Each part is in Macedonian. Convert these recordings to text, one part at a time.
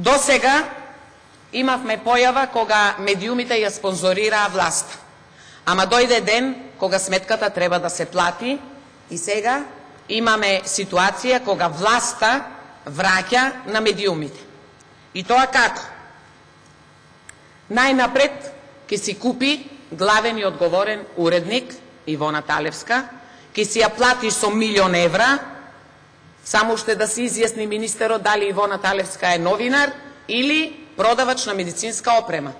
До сега имавме појава кога медиумите ја спонзорираа власта. Ама дојде ден кога сметката треба да се плати и сега имаме ситуација кога власта враќа на медиумите. И тоа како? Најнапред ќе си купи главен и одговорен уредник Ивона Талевска, ќе си ја плати со 1.000.000 евра, само уште да се изјасни министерот дали Ивона Талевска е новинар или продавач на медицинска опрема.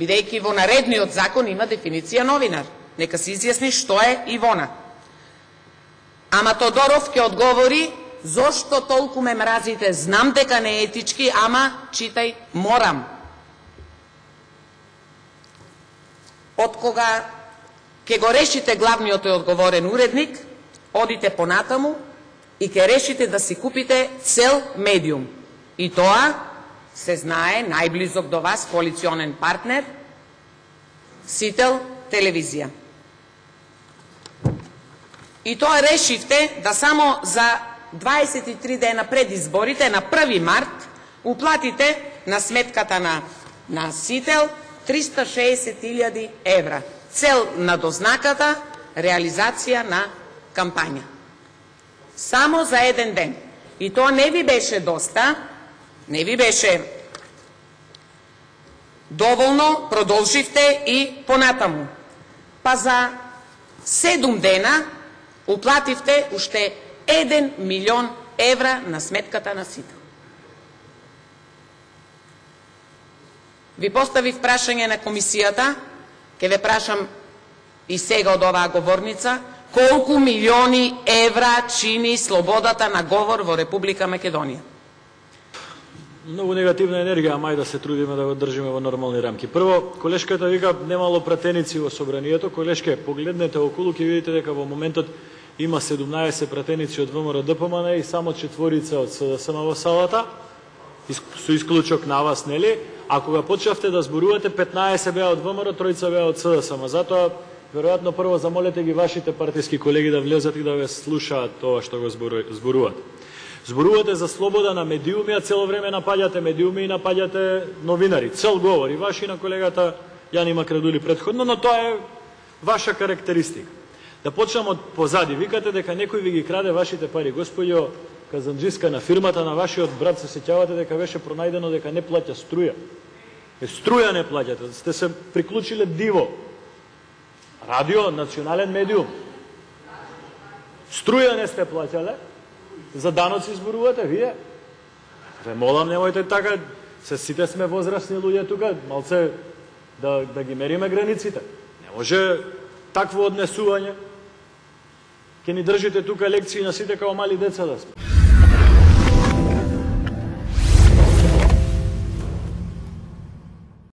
Бидејќи во наредниот закон има дефиниција новинар. Нека се изјасни што е Ивона. Ама Тодоров ќе одговори: зошто толку ме мразите, знам дека не е етички, ама читај, морам. Од кога ќе го решите главниот и одговорен уредник, одите понатаму и ќе решите да си купите цел медиум. И тоа се знае најблизок до вас коалиционен партнер, Сител телевизија. И тоа решивте да само за 23 дена пред изборите, на 1 март, уплатите на сметката на Сител 360.000 евра. Цел на дознаката, реализација на кампања. Само за еден ден. И тоа не ви беше доста, не ви беше доволно, продолживте и понатаму. Па за 7 дена уплативте уште 1.000.000 евра на сметката на Сител. Ви поставив прашање на комисијата, ќе ве прашам и сега од оваа говорница, колку милиони евра чини слободата на говор во Република Македонија? Многу негативна енергија, мај да се трудиме да го држиме во нормални рамки. Прво, колешката вика немало пратеници во собранието. Колешке, погледнете околу, ќе видите дека во моментот има 17 пратеници од ВМРО ДПМН и само 4 од СДСМ во салата, со исклучок на вас, нели? А кога почнавте да зборувате, 15 беа од ВМРО, 3 беа од СДСМ. Затоа, веројатно, прво замолете ги вашите партиски колеги да влезат и да ве слушаат тоа што го зборуват. Зборувате за слобода на медиуми, а цело време напаѓате медиуми и напаѓате новинари. Цел говор и ваш и на колегата Јани Макредули претходно, но тоа е ваша карактеристика. Да почнам од позади. Викате дека некој ви ги краде вашите пари. Господјо Казанџиска, на фирмата на вашиот брат се сеќавате дека беше пронајдено дека не плаќа струја. Струја не плаќате. Сте се приклучиле Диво. Радио, национален медиум. Струја не сте плаќале. За даноци зборувате вие. Ве молам, немојте така. Сите сме возрастни луѓе тука. Малце да ги мериме границите. Не може такво однесување. Ке ни држите тука лекции на сите као мали деца да сме.